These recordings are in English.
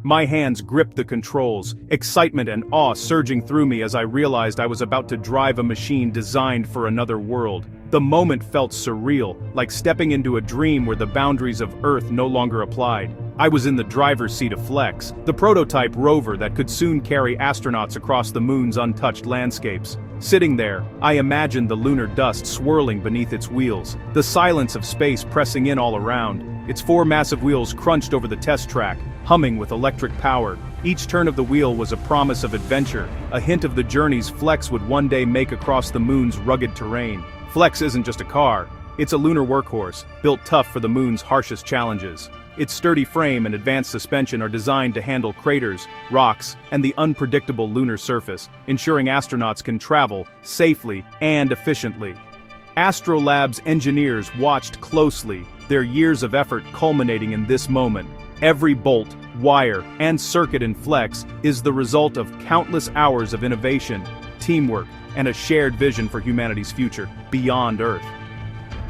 My hands gripped the controls, excitement and awe surging through me as I realized I was about to drive a machine designed for another world. The moment felt surreal, like stepping into a dream where the boundaries of Earth no longer applied. I was in the driver's seat of Flex, the prototype rover that could soon carry astronauts across the moon's untouched landscapes. Sitting there, I imagined the lunar dust swirling beneath its wheels, the silence of space pressing in all around. Its four massive wheels crunched over the test track, humming with electric power. Each turn of the wheel was a promise of adventure, a hint of the journeys Flex would one day make across the moon's rugged terrain. Flex isn't just a car, it's a lunar workhorse, built tough for the moon's harshest challenges. Its sturdy frame and advanced suspension are designed to handle craters, rocks, and the unpredictable lunar surface, ensuring astronauts can travel safely and efficiently. Astrolab's engineers watched closely, their years of effort culminating in this moment. Every bolt, wire, and circuit in Flex is the result of countless hours of innovation, teamwork, and a shared vision for humanity's future beyond Earth.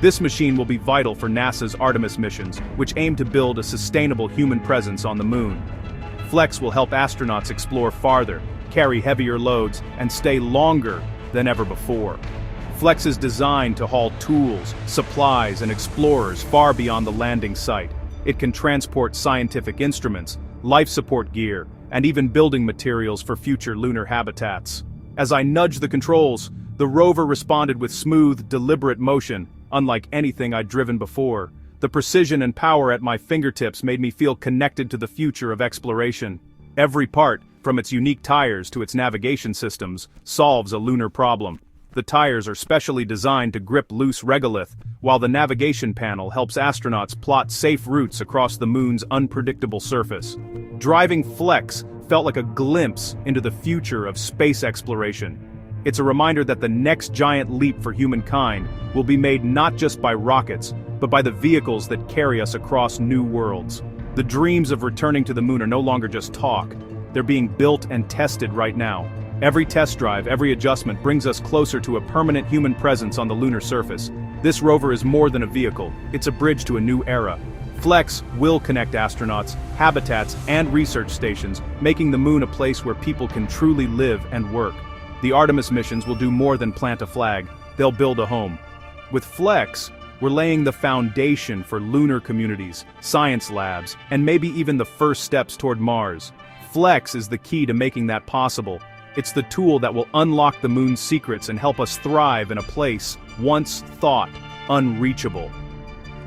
This machine will be vital for NASA's Artemis missions, which aim to build a sustainable human presence on the moon. Flex will help astronauts explore farther, carry heavier loads, and stay longer than ever before. Flex is designed to haul tools, supplies, and explorers far beyond the landing site. It can transport scientific instruments, life support gear, and even building materials for future lunar habitats. As I nudged the controls, the rover responded with smooth, deliberate motion, unlike anything I'd driven before. The precision and power at my fingertips made me feel connected to the future of exploration. Every part, from its unique tires to its navigation systems, solves a lunar problem. The tires are specially designed to grip loose regolith, while the navigation panel helps astronauts plot safe routes across the moon's unpredictable surface. Driving Flex felt like a glimpse into the future of space exploration. It's a reminder that the next giant leap for humankind will be made not just by rockets, but by the vehicles that carry us across new worlds. The dreams of returning to the moon are no longer just talk. They're being built and tested right now. Every test drive, every adjustment brings us closer to a permanent human presence on the lunar surface. This rover is more than a vehicle, it's a bridge to a new era. Flex will connect astronauts, habitats, and research stations, making the moon a place where people can truly live and work. The Artemis missions will do more than plant a flag, they'll build a home. With Flex, we're laying the foundation for lunar communities, science labs, and maybe even the first steps toward Mars. Flex is the key to making that possible. It's the tool that will unlock the moon's secrets and help us thrive in a place once thought unreachable.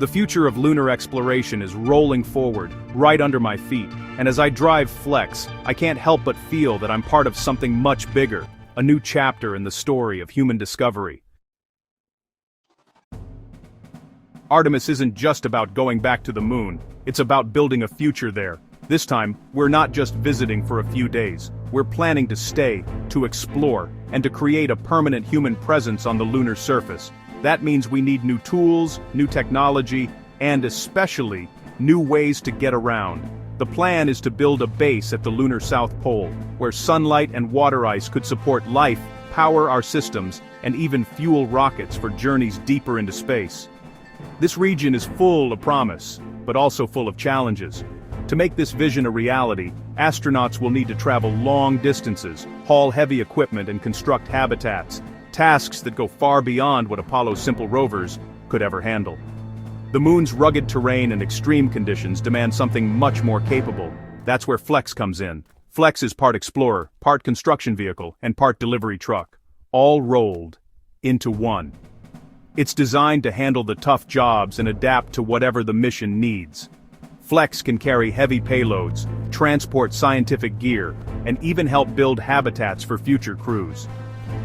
The future of lunar exploration is rolling forward, right under my feet, and as I drive Flex, I can't help but feel that I'm part of something much bigger, a new chapter in the story of human discovery. Artemis isn't just about going back to the moon, it's about building a future there. This time, we're not just visiting for a few days. We're planning to stay, to explore, and to create a permanent human presence on the lunar surface. That means we need new tools, new technology, and especially, new ways to get around. The plan is to build a base at the lunar South Pole, where sunlight and water ice could support life, power our systems, and even fuel rockets for journeys deeper into space. This region is full of promise, but also full of challenges. To make this vision a reality, astronauts will need to travel long distances, haul heavy equipment and construct habitats, tasks that go far beyond what Apollo's simple rovers could ever handle. The moon's rugged terrain and extreme conditions demand something much more capable. That's where Flex comes in. Flex is part explorer, part construction vehicle, and part delivery truck, all rolled into one. It's designed to handle the tough jobs and adapt to whatever the mission needs. Flex can carry heavy payloads, transport scientific gear, and even help build habitats for future crews.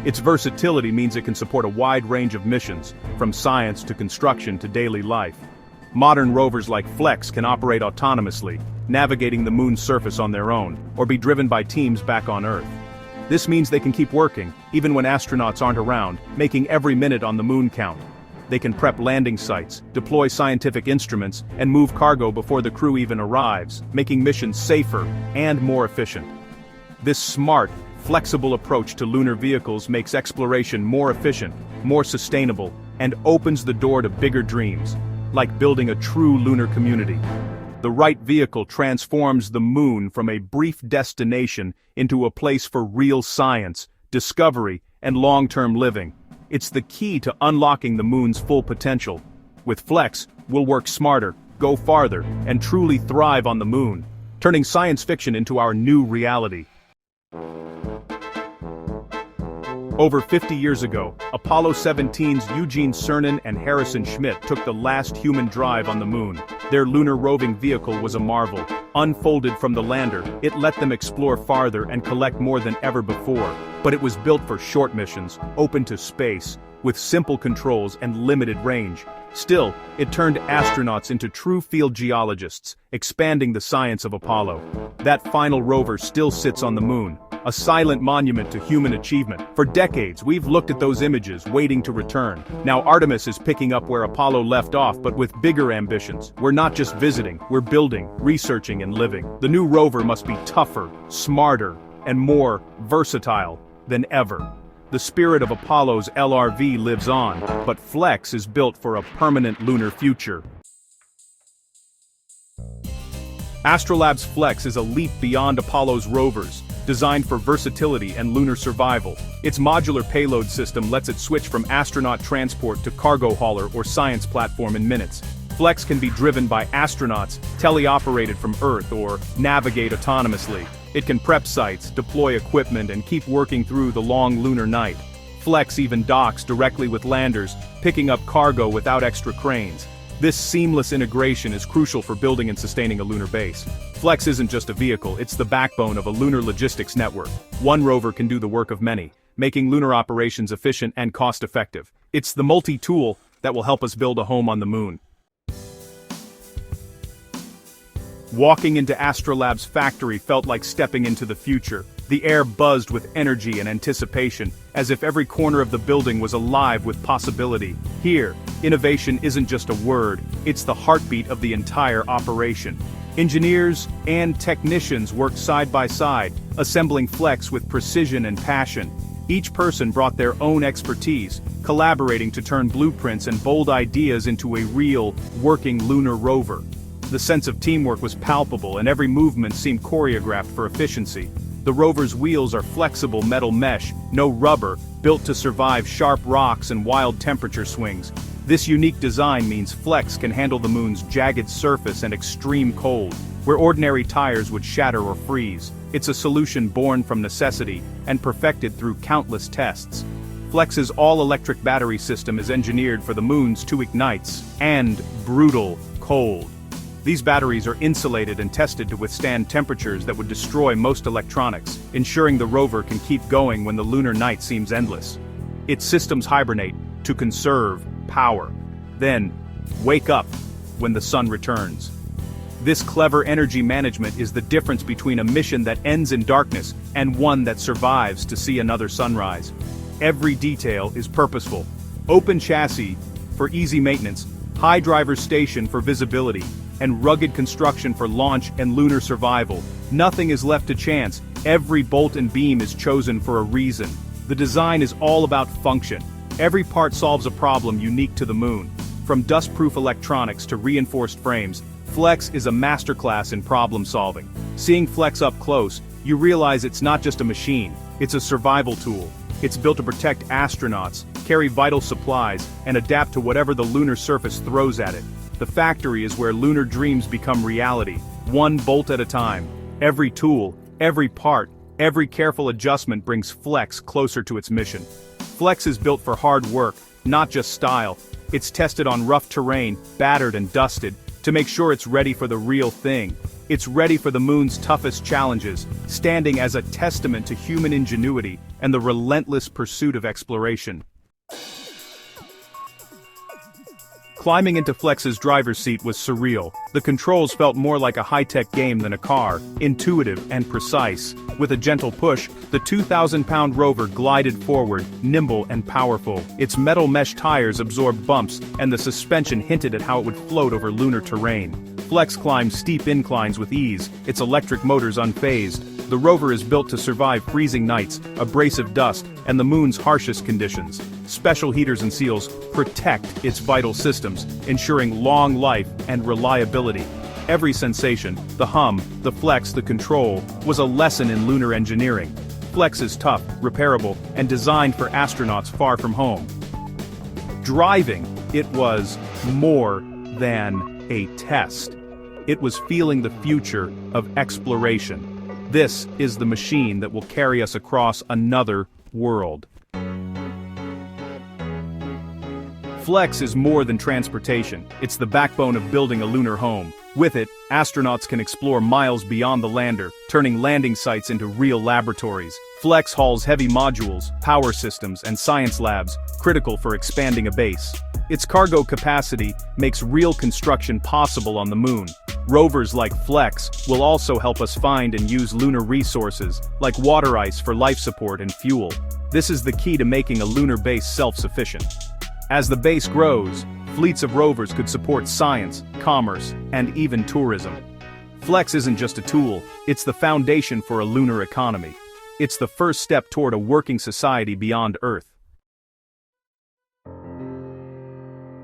Its versatility means it can support a wide range of missions, from science to construction to daily life. Modern rovers like Flex can operate autonomously, navigating the moon's surface on their own, or be driven by teams back on Earth. This means they can keep working, even when astronauts aren't around, making every minute on the moon count. They can prep landing sites, deploy scientific instruments, and move cargo before the crew even arrives, making missions safer and more efficient. This smart, flexible approach to lunar vehicles makes exploration more efficient, more sustainable, and opens the door to bigger dreams, like building a true lunar community. The right vehicle transforms the moon from a brief destination into a place for real science, discovery, and long-term living. It's the key to unlocking the moon's full potential. With Flex, we'll work smarter, go farther, and truly thrive on the moon, turning science fiction into our new reality. Over 50 years ago, Apollo 17's Eugene Cernan and Harrison Schmitt took the last human drive on the moon. Their lunar roving vehicle was a marvel. Unfolded from the lander, it let them explore farther and collect more than ever before. But it was built for short missions, open to space, with simple controls and limited range. Still, it turned astronauts into true field geologists, expanding the science of Apollo. That final rover still sits on the moon, a silent monument to human achievement. For decades, we've looked at those images, waiting to return. Now Artemis is picking up where Apollo left off, but with bigger ambitions. We're not just visiting, we're building, researching, and living. The new rover must be tougher, smarter, and more versatile than ever. The spirit of Apollo's LRV lives on, but Flex is built for a permanent lunar future. Astrolab's Flex is a leap beyond Apollo's rovers, designed for versatility and lunar survival. Its modular payload system lets it switch from astronaut transport to cargo hauler or science platform in minutes. Flex can be driven by astronauts, teleoperated from Earth, or navigate autonomously. It can prep sites, deploy equipment, and keep working through the long lunar night. Flex even docks directly with landers, picking up cargo without extra cranes. This seamless integration is crucial for building and sustaining a lunar base. Flex isn't just a vehicle, it's the backbone of a lunar logistics network. One rover can do the work of many, making lunar operations efficient and cost-effective. It's the multi-tool that will help us build a home on the moon. Walking into Astrolab's factory felt like stepping into the future. The air buzzed with energy and anticipation, as if every corner of the building was alive with possibility. Here, innovation isn't just a word, it's the heartbeat of the entire operation. Engineers and technicians worked side by side, assembling Flex with precision and passion. Each person brought their own expertise, collaborating to turn blueprints and bold ideas into a real, working lunar rover. The sense of teamwork was palpable, and every movement seemed choreographed for efficiency. The rover's wheels are flexible metal mesh, no rubber, built to survive sharp rocks and wild temperature swings. This unique design means Flex can handle the moon's jagged surface and extreme cold, where ordinary tires would shatter or freeze. It's a solution born from necessity and perfected through countless tests. Flex's all-electric battery system is engineered for the moon's 2 ignites and brutal cold. These batteries are insulated and tested to withstand temperatures that would destroy most electronics, ensuring the rover can keep going when the lunar night seems endless. Its systems hibernate to conserve power, then wake up when the sun returns. This clever energy management is the difference between a mission that ends in darkness and one that survives to see another sunrise. Every detail is purposeful. Open chassis for easy maintenance, high driver station for visibility, and rugged construction for launch and lunar survival. Nothing is left to chance. Every bolt and beam is chosen for a reason. The design is all about function. Every part solves a problem unique to the moon. From dust-proof electronics to reinforced frames, Flex is a masterclass in problem solving. Seeing Flex up close, you realize it's not just a machine, it's a survival tool. It's built to protect astronauts, carry vital supplies, and adapt to whatever the lunar surface throws at it. The factory is where lunar dreams become reality, one bolt at a time. Every tool, every part, every careful adjustment brings Flex closer to its mission. Flex is built for hard work, not just style. It's tested on rough terrain, battered and dusted, to make sure it's ready for the real thing. It's ready for the moon's toughest challenges, standing as a testament to human ingenuity and the relentless pursuit of exploration. Climbing into Flex's driver's seat was surreal. The controls felt more like a high-tech game than a car, intuitive and precise. With a gentle push, the 2,000-pound rover glided forward, nimble and powerful. Its metal mesh tires absorbed bumps, and the suspension hinted at how it would float over lunar terrain. Flex climbed steep inclines with ease, its electric motors unfazed. The rover is built to survive freezing nights, abrasive dust, and the moon's harshest conditions. Special heaters and seals protect its vital systems, ensuring long life and reliability. Every sensation, the hum, the flex, the control, was a lesson in lunar engineering. Flex is tough, repairable, and designed for astronauts far from home. Driving, it was more than a test. It was feeling the future of exploration. This is the machine that will carry us across another world. Flex is more than transportation. It's the backbone of building a lunar home. With it, astronauts can explore miles beyond the lander, turning landing sites into real laboratories. Flex hauls heavy modules, power systems, and science labs, critical for expanding a base. Its cargo capacity makes real construction possible on the moon. Rovers like Flex will also help us find and use lunar resources, like water ice for life support and fuel. This is the key to making a lunar base self-sufficient. As the base grows, fleets of rovers could support science, commerce, and even tourism. Flex isn't just a tool, it's the foundation for a lunar economy. It's the first step toward a working society beyond Earth.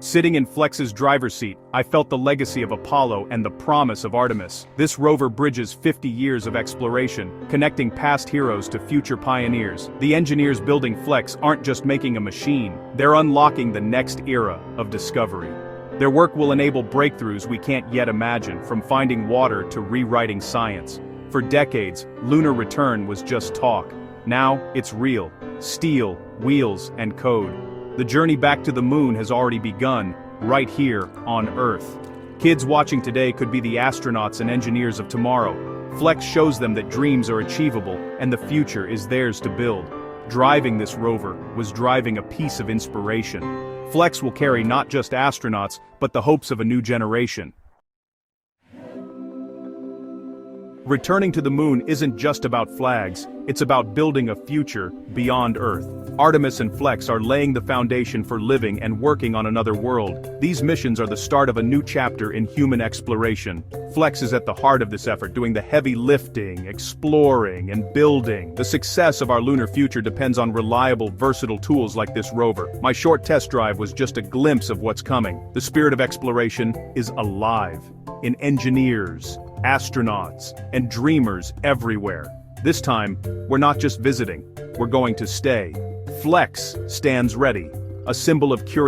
Sitting in Flex's driver's seat, I felt the legacy of Apollo and the promise of Artemis. This rover bridges 50 years of exploration, connecting past heroes to future pioneers. The engineers building Flex aren't just making a machine, they're unlocking the next era of discovery. Their work will enable breakthroughs we can't yet imagine, from finding water to rewriting science. For decades, lunar return was just talk. Now, it's real. Steel, wheels, and code. The journey back to the moon has already begun, right here on Earth. Kids watching today could be the astronauts and engineers of tomorrow. Flex shows them that dreams are achievable, and the future is theirs to build. Driving this rover was driving a piece of inspiration. Flex will carry not just astronauts, but the hopes of a new generation. Returning to the moon isn't just about flags, it's about building a future beyond Earth. Artemis and Flex are laying the foundation for living and working on another world. These missions are the start of a new chapter in human exploration. Flex is at the heart of this effort, doing the heavy lifting, exploring, and building. The success of our lunar future depends on reliable, versatile tools like this rover. My short test drive was just a glimpse of what's coming. The spirit of exploration is alive in engineers, astronauts, and dreamers everywhere. This time, we're not just visiting, we're going to stay. Flex stands ready, a symbol of curiosity.